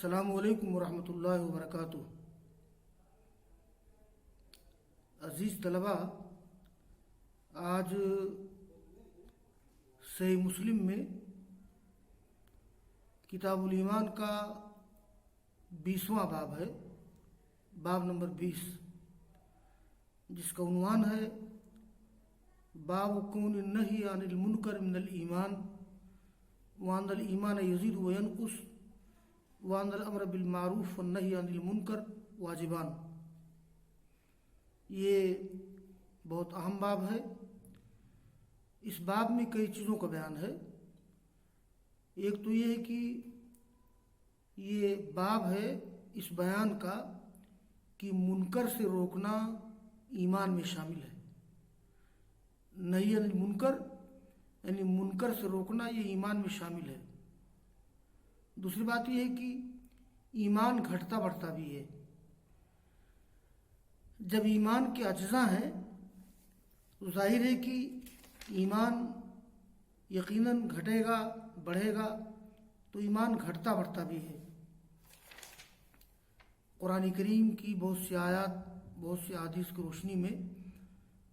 السلام علیکم ورحمۃ اللہ وبرکاتہ۔ عزیز طلباء، آج صحیح مسلم میں کتاب الایمان کا 20واں باب ہے، باب نمبر 20، جس کا عنوان ہے باب کون النہی عن المنکر من الایمان وان الایمان یزید و ینقص وان الامر بالمعروف والنہی عن المنکر واجبان۔ یہ بہت اہم باب ہے۔ اس باب میں کئی چیزوں کا بیان ہے۔ ایک تو یہ ہے کہ یہ باب ہے اس بیان کا کہ منکر سے روکنا ایمان میں شامل ہے۔ نہی عن المنکر یعنی منکر سے روکنا یہ ایمان میں شامل ہے۔ دوسری بات یہ ہے کہ ایمان گھٹتا بڑھتا بھی ہے۔ جب ایمان کے اجزاء ہیں تو ظاہر ہے کہ ایمان یقیناً گھٹے گا، بڑھے گا، تو ایمان گھٹتا بڑھتا بھی ہے۔ قرآن کریم کی بہت سی آیات، بہت سی احادیث کی روشنی میں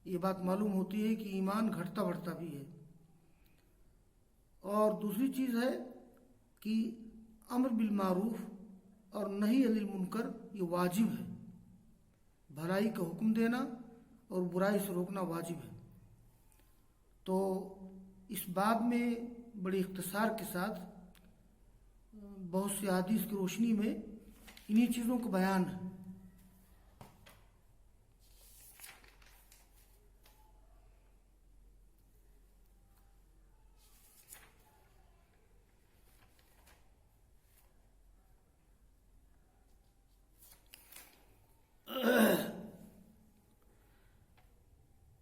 یہ بات معلوم ہوتی ہے کہ ایمان گھٹتا بڑھتا بھی ہے۔ اور دوسری چیز ہے کہ امر بالمعروف اور نہی عن المنکر یہ واجب ہے۔ بھلائی کا حکم دینا اور برائی سے روکنا واجب ہے۔ تو اس باب میں بڑی اختصار کے ساتھ بہت سی احادیث کی روشنی میں انہی چیزوں کا بیان ہے۔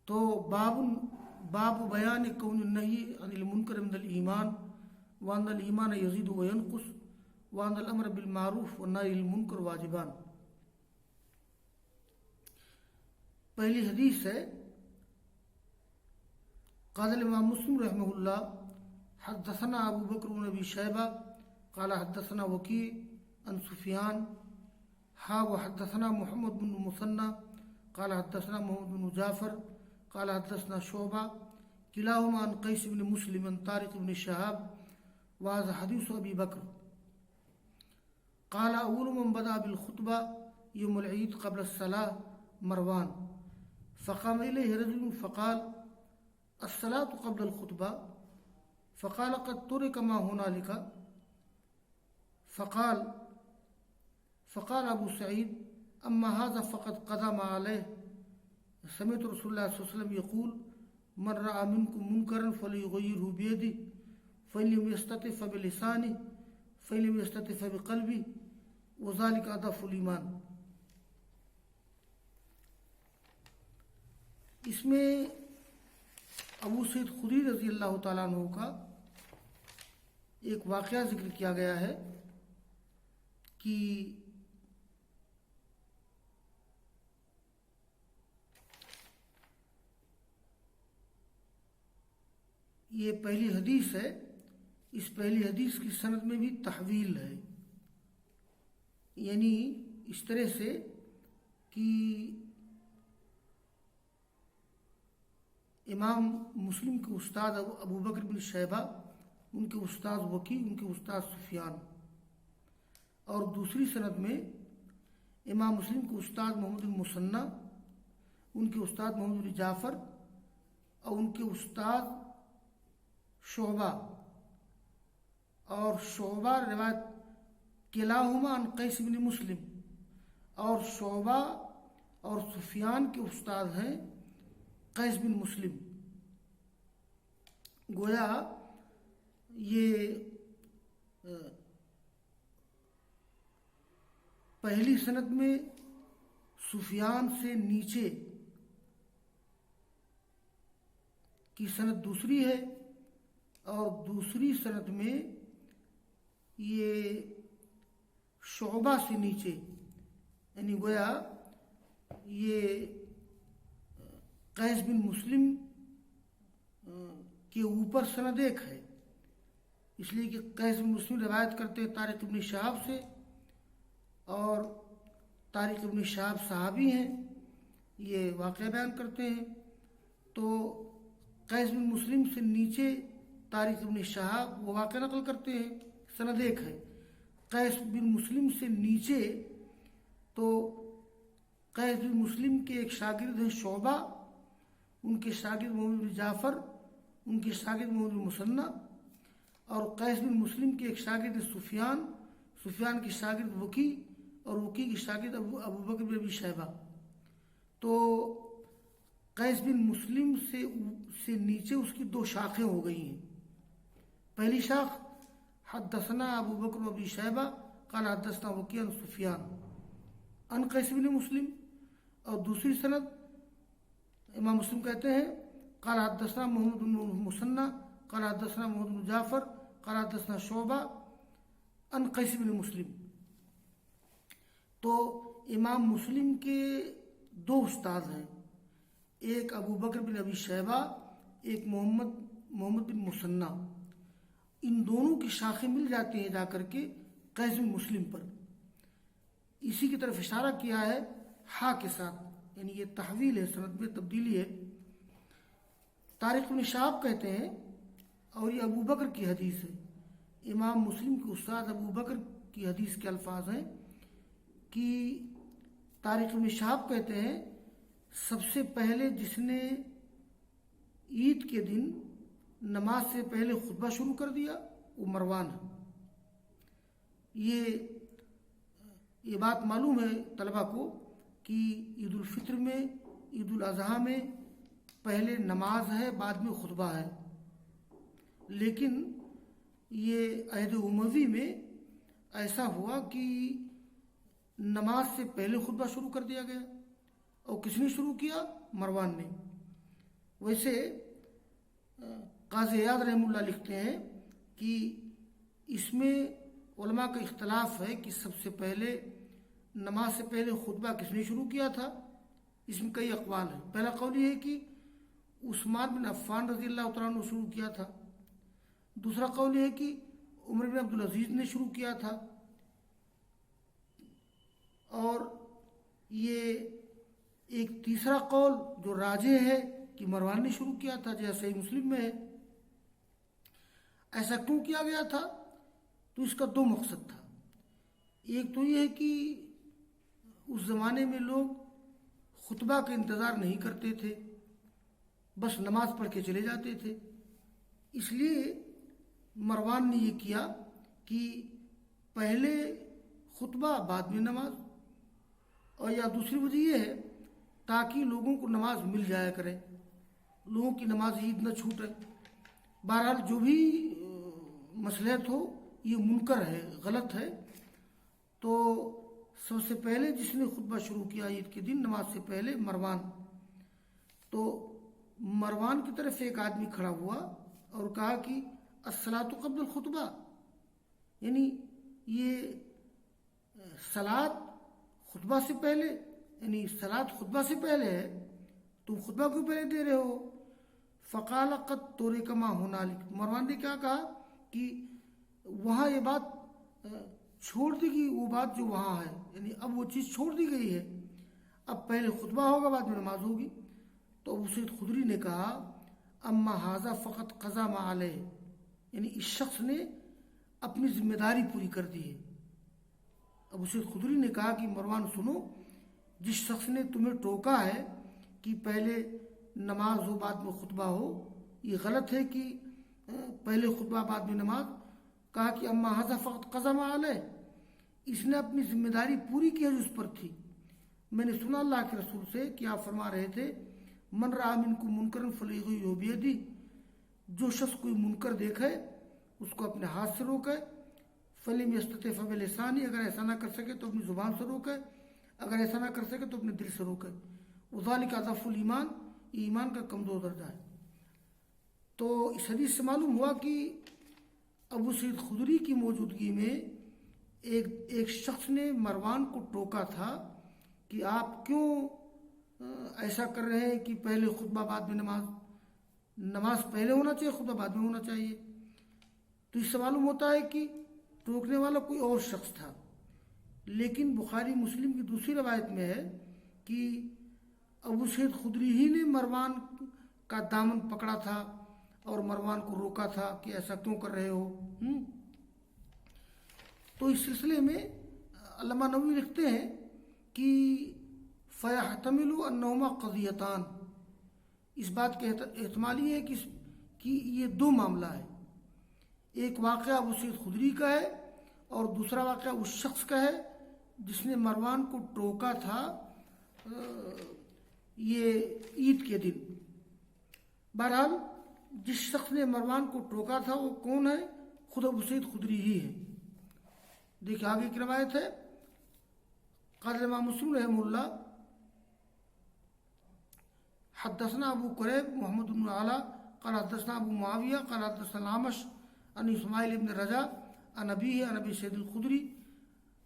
تو باب بیان کون النہی عن المنکر من الایمان وان الایمان یزید و ینقص وان الامر بالمعروف والنہی عن المنکر واجبان۔ پہلی حدیث ہے، قال الامام مسلم رحمہ اللہ حدثنا ابو بکر بن ابی شیبہ قال حدثنا وکیع عن سفیان وحدثنا محمد بن المثنى قال حدثنا محمد بن جعفر قال حدثنا شعبہ کلاہما عن قیس بن مسلم عن طارق بن شہاب وهذا حدیث ابی بکر قال اول من بدأ بالخطبہ یوم العید قبل الصلاة مروان فقام الیہ رجل فقال الصلاة قبل الخطبہ فقال قد ترک ما هنالک فقال ابو سعید اما هذا فقد قدم علیہ سمعت رسول اللہ صلی اللہ علیہ وسلم یقول من رأى منکم منکرا فلیغیرہ بیدہ فإن لم یستطع فبلسانہ فإن لم یستطع فبقلبہ وذلک اضعف الایمان۔ اس میں ابو سعید خدری رضی اللہ تعالیٰ عنہ کا ایک واقعہ ذکر کیا گیا ہے کہ یہ پہلی حدیث ہے، اس پہلی حدیث کی سند میں بھی تحویل ہے، یعنی اس طرح سے کہ امام مسلم کے استاد ابو بکر بن شیبہ، ان کے استاد وکیع، ان کے استاد سفیان، اور دوسری سند میں امام مسلم کے استاد محمد المثنى، ان کے استاد محمد بن جعفر، اور ان کے استاد شعبہ، اور شعبہ روایت کلاہما عن قیس بن مسلم، اور شعبہ اور سفیان کے استاد ہیں قیس بن مسلم۔ گویا یہ پہلی سند میں سفیان سے نیچے کی سند دوسری ہے، اور دوسری سند میں یہ شعبہ سے نیچے، یعنی گویا یہ قیس بن مسلم کے اوپر سند ایک ہے، اس لیے کہ قیس بن مسلم روایت کرتے ہیں طارق بن شہاب سے، اور طارق ابن شہاب صحابی ہیں، یہ واقعہ بیان کرتے ہیں۔ تو قیس بن مسلم سے نیچے طارق ابن شہاب وہ واقعہ نقل کرتے ہیں، سند ایک ہے۔ قیس بن مسلم سے نیچے تو قیس بن مسلم کے ایک شاگرد ہیں شعبہ، ان کے شاگرد محمد بن جعفر، ان کے شاگرد محمد بن مثنى، اور قیس بن مسلم کے ایک شاگرد سفیان، سفیان کے شاگرد وکی، اور وکی کے شاگرد ابو بکر بن ابی شیبہ۔ تو قیس بن مسلم سے نیچے اس کی دو شاخیں ہو گئی ہیں۔ پہلی شاخ حدثنا ابو بکر بن ابی شیبہ قال حدثنا وکی عن سفیان عن قیس بن مسلم، اور دوسری سند امام مسلم کہتے ہیں قال حدثنا محمد بن مثنى قال حدثنا محمد بن جعفر قال حدثنا شعبہ عن قیس بن مسلم۔ تو امام مسلم کے دو استاد ہیں، ایک ابو بکر بن ابی شیبہ، ایک محمد بن مثنى۔ ان دونوں کی شاخیں مل جاتی ہیں جا کر کے قیس بن مسلم پر۔ اسی کی طرف اشارہ کیا ہے ہا کے ساتھ، یعنی یہ تحویل ہے، سند میں تبدیلی ہے۔ طارق بن شہاب کہتے ہیں، اور یہ ابو بکر کی حدیث ہے، امام مسلم کے استاد ابو بکر کی حدیث کے الفاظ ہیں کہ طارق بن شہاب کہتے ہیں سب سے پہلے جس نے عید کے دن نماز سے پہلے خطبہ شروع کر دیا وہ مروان ہے۔ یہ بات معلوم ہے طلبہ کو کہ عید الفطر میں، عید الاضحیٰ میں پہلے نماز ہے، بعد میں خطبہ ہے، لیکن یہ عہد اموی میں ایسا ہوا کہ نماز سے پہلے خطبہ شروع کر دیا گیا، اور کس نے شروع کیا؟ مروان نے۔ ویسے قاضی عیاض رحمہ اللہ لکھتے ہیں کہ اس میں علماء کا اختلاف ہے کہ سب سے پہلے نماز سے پہلے خطبہ کس نے شروع کیا تھا۔ اس میں کئی اقوال ہیں۔ پہلا قول یہ ہے کہ عثمان بن عفان رضی اللہ تعالیٰ عنہ نے شروع کیا تھا۔ دوسرا قول یہ ہے کہ عمر بن عبدالعزیز نے شروع کیا تھا، اور یہ ایک تیسرا قول جو راجح ہے کہ مروان نے شروع کیا تھا، جیسے صحیح مسلم میں ہے۔ ایسا کیوں کیا گیا تھا؟ تو اس کا دو مقصد تھا۔ ایک تو یہ ہے کہ اس زمانے میں لوگ خطبہ کا انتظار نہیں کرتے تھے، بس نماز پڑھ کے چلے جاتے تھے، اس لیے مروان نے یہ کیا کہ پہلے خطبہ بعد میں نماز۔ اور یا دوسری وجہ یہ ہے تاکہ لوگوں کو نماز مل جایا کرے، لوگوں کی نماز عید نہ چھوٹے۔ بہرحال جو بھی مصلحت ہو، یہ منکر ہے، غلط ہے۔ تو سب سے پہلے جس نے خطبہ شروع کیا عید کے دن نماز سے پہلے مروان۔ تو مروان کی طرف ایک آدمی کھڑا ہوا اور کہا کہ الصلاۃ قبل الخطبہ، یعنی یہ صلاۃ خطبہ سے پہلے، یعنی صلاۃ خطبہ سے پہلے ہے، تم خطبہ کیوں پہلے دے رہے ہو؟ فقال قد ترک ما هنالک، مروان نے کیا کہا کہ وہاں یہ بات چھوڑ دی گئی، وہ بات جو وہاں ہے، یعنی اب وہ چیز چھوڑ دی گئی ہے، اب پہلے خطبہ ہوگا بعد میں نماز ہوگی۔ تو ابو سعید خدری نے کہا اما ھذا فقط قضا ما علیہ، یعنی اس شخص نے اپنی ذمہ داری پوری کر دی ہے۔ ابو سعید خدری نے کہا کہ مروان سنو، جس شخص نے تمہیں ٹوکا ہے کہ پہلے نماز ہو بعد میں خطبہ ہو، یہ غلط ہے کہ پہلے خطبہ بعد میں نماز۔ کہا کہ اما ھذا فقط قضا ما علیہ، اس نے اپنی ذمہ داری پوری کی جو اس پر تھی۔ میں نے سنا اللہ کے رسول سے کہ آپ فرما رہے تھے من رأى منکم منکرا فلیغیرہ بیدہ، جو شخص کوئی منکر دیکھے اس کو اپنے ہاتھ سے روکے، فلم یستطع فبلسانہ، اگر ایسا نہ کر سکے تو اپنی زبان سے روکے، اگر ایسا نہ کر سکے تو اپنے دل سے روکے، وذالک اضعف الایمان، ایمان کا کمزور درجہ ہے۔ تو اس حدیث سے معلوم ہوا کہ ابو سعید خدری کی موجودگی میں ایک شخص نے مروان کو ٹوکا تھا کہ آپ کیوں ایسا کر رہے ہیں کہ پہلے خطبہ بعد میں نماز پہلے ہونا چاہیے، خطبہ بعد میں ہونا چاہیے۔ تو اس سے معلوم ہوتا ہے کہ ٹوکنے والا کوئی اور شخص تھا، لیکن بخاری مسلم کی دوسری روایت میں ہے کہ ابو سعید خدری ہی نے مروان کا دامن پکڑا تھا اور مروان کو روکا تھا کہ ایسا کیوں کر رہے ہو. تو اس سلسلے میں علامہ نووی لکھتے ہیں کہ فَيَحْتَمِلُ أَنَّهُمَا قَضِيَّتَانِ، اس بات کا احتمال یہ ہے کہ یہ دو معاملہ ہے. ایک واقعہ ابو سعید خدری کا ہے اور دوسرا واقعہ اس شخص کا ہے جس نے مروان کو ٹوکا تھا یہ عید کے دن. بہرحال جس شخص نے مروان کو ٹوکا تھا وہ کون ہے؟ خود ابو سعید خدری ہی ہے. دیکھیں آگے کی روایت ہے. قال امام مسلم رحمہ اللہ حدثنا ابو قریب محمد بن علا قال حدثنا ابو معاویہ قال حدثنا الأعمش عن اسماعیل بن رجا عن ابیہ عن ابی سعید الخدری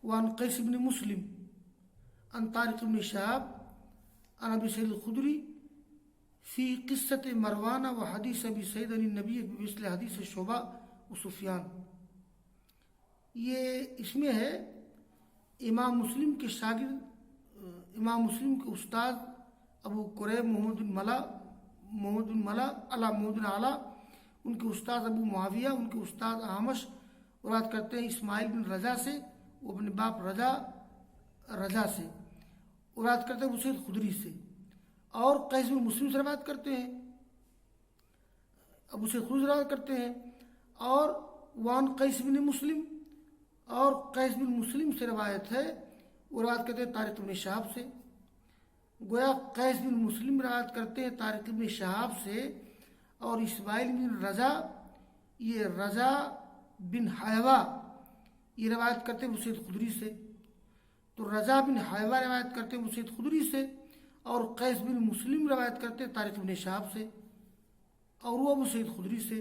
وعن قیس بن مسلم عن طارق بن شہاب عن ابی سعید الخدری فی قصۃ مروان و حدیث ابی سعید عن النبی بمثل حدیث شعبہ و سفیان. یہ اس میں ہے امام مسلم کے شاگرد امام مسلم کے استاد ابو قریب محمد بن علا ان کے استاد ابو معاویہ ان کے استاد اعمش روایت کرتے ہیں اسماعیل بن رجا سے، وہ اپنے باپ رجا سے روایت کرتے ہیں ابو سعید خدری سے، اور قیس بن مسلم سے روایت کرتے ہیں ابو سعید خدری روایت کرتے ہیں، اور وان قیس بن مسلم اور قیس بن مسلم سے روایت ہے وہ روایت کرتے ہیں طارق بن شہاب سے. گویا قیس بن مسلم روایت کرتے ہیں طارق بن شہاب سے، اور اسماعیل بن رجا یہ رجا بن حیوہ یہ روایت کرتے ہیں ابو سعید خدری سے. تو رجا بن حیوہ روایت کرتے ہیں ابو سعید خدری سے، اور قیس بن مسلم روایت کرتے ہیں طارق بن شہاب سے، اور وہ ابو سعید خدری سے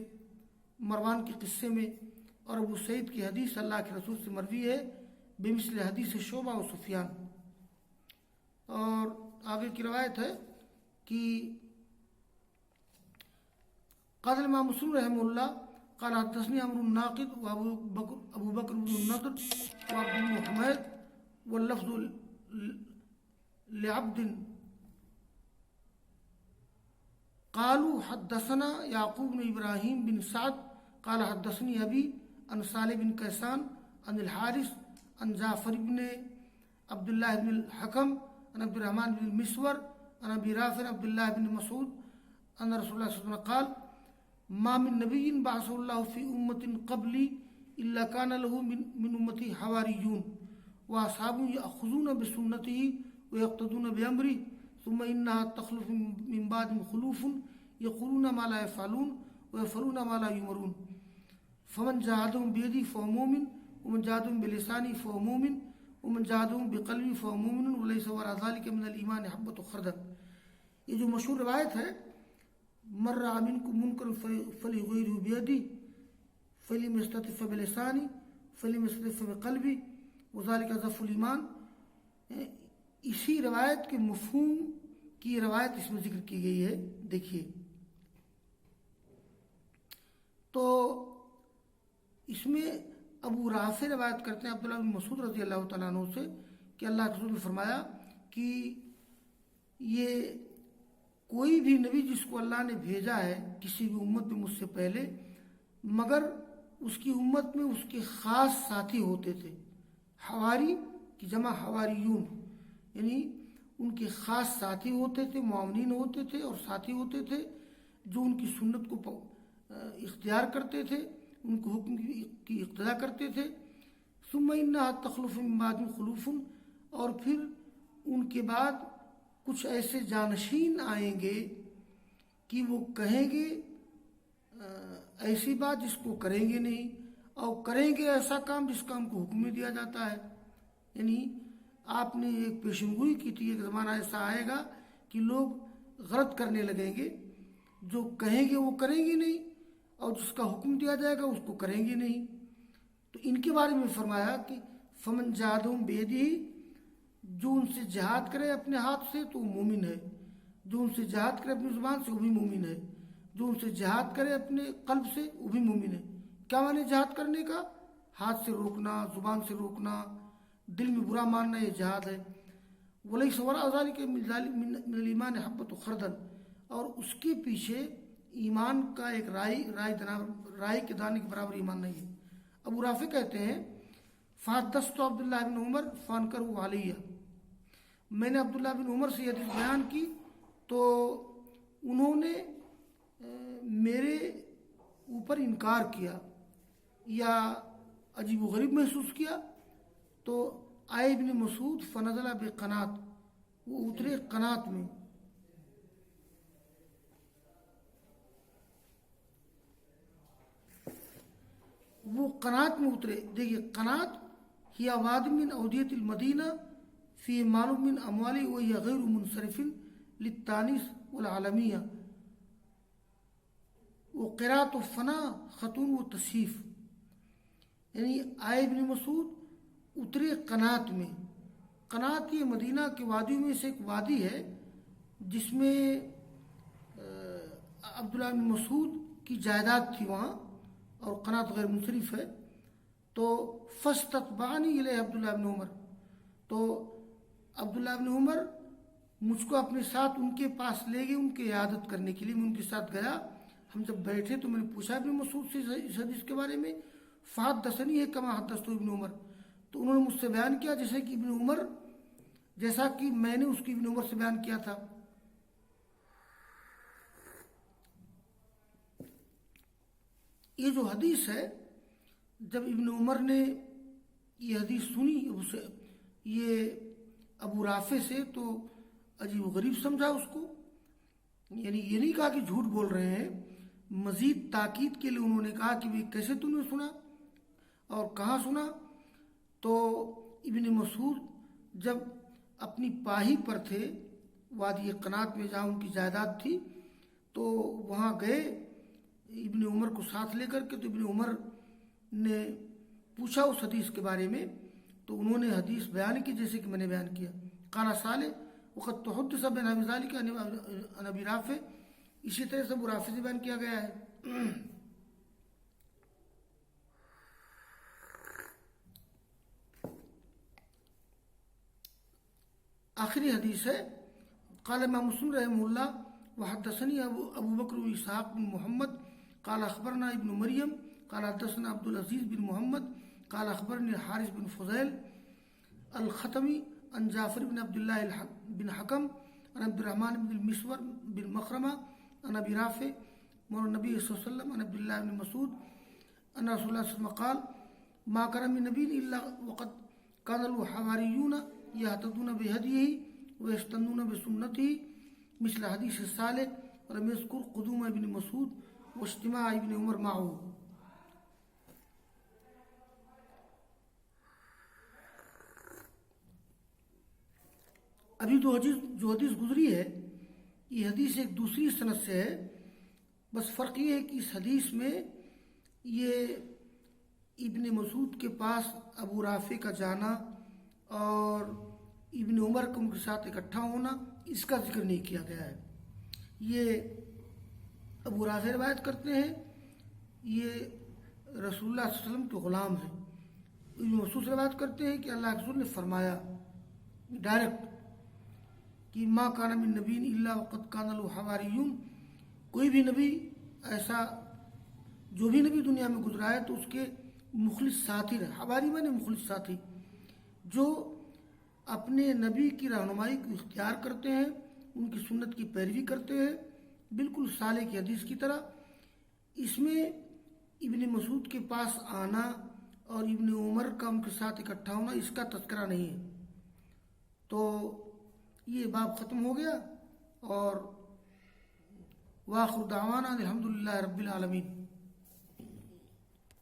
مروان کے قصے میں. اور ابو سعید کی حدیث اللہ کے رسول سے مروی ہے بمثل حدیث شعبہ و سفیان. اور آگے کی روایت ہے کہ قال امام مسلم رحمہ اللہ قال حدثني عمرو الناقد وابو بکر بن النضر وعبد بن حمید واللفظ لعبد قالوا حدثنا يعقوب بن ابراہیم بن سعد قال حدثني ابي عن صالح بن کیسان عن الحارث عن جعفر بن عبد الله بن الحكم عن عبد الرحمن بن المسور عن ابي رافع عبد الله بن مسعود ان رسول الله صلى الله عليه وسلم قال ما من نبي بعثه الله في امة قبلي الا كان له من امتي حواريون واصحاب ياخذون بسنته ويقتدون بامره ثم انها تخلف من بعد خلوف يقولون ما لا يفعلون ويفعلون ما لا يؤمرون فمن جاهدهم بيده فهو مؤمن ومن جاهدهم بلسانه فهو مؤمن ومن جاهدهم بقلبه فهو مؤمن وليس وراء ذلك من الايمان حبة خردل. یہ جو مشہور روایت ہے مر منکم منکر فلیغیرہ بیدی فلم یستطع بلسانی فلم یستطع بقلبی وذلک ضعف الایمان، اسی روایت کے مفہوم کی روایت اس میں ذکر کی گئی ہے. دیکھیے تو اس میں ابو رافع روایت کرتے ہیں عبداللہ بن مسعود رضی اللہ تعالیٰ عنہ سے کہ اللہ کے رسول نے فرمایا کہ یہ کوئی بھی نبی جس کو اللہ نے بھیجا ہے کسی بھی امت میں مجھ سے پہلے، مگر اس کی امت میں اس کے خاص ساتھی ہوتے تھے. حواری کی جمع حواریون، یعنی ان کے خاص ساتھی ہوتے تھے، معاونین ہوتے تھے اور ساتھی ہوتے تھے جو ان کی سنت کو اختیار کرتے تھے، ان کو حکم کی اقتداء کرتے تھے. ثم انہا تخلف من بعد خلوف، اور پھر ان کے بعد کچھ ایسے جانشین آئیں گے کہ وہ کہیں گے ایسی بات جس کو کریں گے نہیں، اور کریں گے ایسا کام جس کا ان کو حکم میں دیا جاتا ہے. یعنی آپ نے ایک پیشنگوئی کی تھی، ایک زمانہ ایسا آئے گا کہ لوگ غلط کرنے لگیں گے، جو کہیں گے وہ کریں گے نہیں، اور جس کا حکم دیا جائے گا اس کو کریں گے نہیں. تو ان کے بارے میں فرمایا کہ فمن جاہدہم بیدہ، جو ان سے جہاد کرے اپنے ہاتھ سے تو وہ مومن ہے، جو ان سے جہاد کرے اپنی زبان سے وہ بھی مومن ہے، جو ان سے جہاد کرے اپنے قلب سے وہ بھی مومن ہے. کیا معنی جہاد کرنے کا؟ ہاتھ سے روکنا، زبان سے روکنا، دل میں برا ماننا یہ جہاد ہے. ولیس وراء ذلک من الایمان حبۃ خردل، اور اس کے پیچھے ایمان کا ایک رائی کے دانے کے برابر ایمان نہیں ہے. ابو رافع کہتے ہیں فحدثت عبداللہ بن عمر فانکروا علیہ، میں نے عبداللہ بن عمر سے یہ حدیث بیان کی تو انہوں نے میرے اوپر انکار کیا یا عجیب و غریب محسوس کیا. تو آئے ابن مسعود فنزل بقنات، وہ اترے قنات میں. وہ قنات میں اترے. دیکھیے قنات ہی واد من اودیت المدینہ فی معلوم من اموالی وہی غیر منصرف للتانیث والعالمیہ. وہ قرات و فنا خطون و تصحیف، یعنی آئے ابن مسعود اترے قنات میں. قنات یہ مدینہ کے وادیوں میں سے ایک وادی ہے جس میں عبداللہ بن مسعود کی جائیداد تھی وہاں، اور قنات غیر منصرف ہے. تو فاستتبعنی الیہ عبداللہ بن عمر، تو عبداللہ بن عمر مجھ کو اپنے ساتھ ان کے پاس لے گئے ان کی عیادت کرنے کے لیے. میں ان کے ساتھ گیا. ہم جب بیٹھے تو میں نے پوچھا ابن مسعود سے اس حدیث کے بارے میں. فحدثنی ہے کما حدثت ابن عمر، تو انہوں نے مجھ سے بیان کیا جیسا کہ میں نے اس کی ابن عمر سے بیان کیا تھا. یہ جو حدیث ہے، جب ابن عمر نے یہ حدیث سنی اسے یہ ابو رافع سے، تو عجیب و غریب سمجھا اس کو. یعنی یہ نہیں کہا کہ جھوٹ بول رہے ہیں، مزید تاکید کے لیے انہوں نے کہا کہ کیسے تم نے سنا اور کہاں سنا. تو ابن مسعود جب اپنی پاہی پر تھے وادی قنات میں جہاں ان کی جائیداد تھی، تو وہاں گئے ابن عمر کو ساتھ لے کر کے. تو ابن عمر نے پوچھا اس حدیث کے بارے میں، تو انہوں نے حدیث بیان کی جیسے کہ میں نے بیان کیا. قال صالح وقت تحدث بن ابی ذالک عن ابی رافع، اسی طرح سے ابو رافع سے بیان کیا گیا ہے. آخری حدیث ہے. قال امام مسلم رحمہ اللہ وحدثني ابو بکر اسحاق بن محمد قال اخبرنا ابن مریم قال حدثنا عبد العزیز بن محمد قال اخبرني الحارث بن فضیل الختمی عن جعفر بن عبد الله بن حکم عن عبد الرحمن بن المسور بن مخرمہ عن ابی رافع مولى النبي صلی اللہ علیہ وسلم عن عبد الله بن مسعود ان رسول الله صلی اللہ علیہ وسلم قال ما كان من نبي الا وقد كان له حواريون يهتدون بهديه ويستنون بسنته مثل حدیث صالح. ولم يذكر قدوم ابن مسعود واجتماع ابن عمر معه. ابھی جو حدیث گزری ہے یہ حدیث ایک دوسری سند سے ہے. بس فرق یہ ہے کہ اس حدیث میں یہ ابن مسعود کے پاس ابو رافع کا جانا اور ابن عمر کا ان کے ساتھ اکٹھا ہونا اس کا ذکر نہیں کیا گیا ہے. یہ ابو رافع روایت کرتے ہیں، یہ رسول اللہ صلی اللہ علیہ وسلم کے غلام ہیں. ابن مسعود روایت کرتے ہیں کہ اللہ کے رسول نے فرمایا ڈائریکٹ کہ ما کان من نبی الا وقد کان له حواریون، کوئی بھی نبی ایسا جو بھی نبی دنیا میں گزرا ہے تو اس کے مخلص ساتھی رہے. حواری میں نے مخلص ساتھی جو اپنے نبی کی رہنمائی کو اختیار کرتے ہیں، ان کی سنت کی پیروی کرتے ہیں، بالکل صالح کی حدیث کی طرح. اس میں ابن مسعود کے پاس آنا اور ابن عمر کا ان کے ساتھ اکٹھا ہونا اس کا تذکرہ نہیں ہے. تو یہ باب ختم ہو گیا، اور وآخر دعوانا الحمدللہ رب العالمین.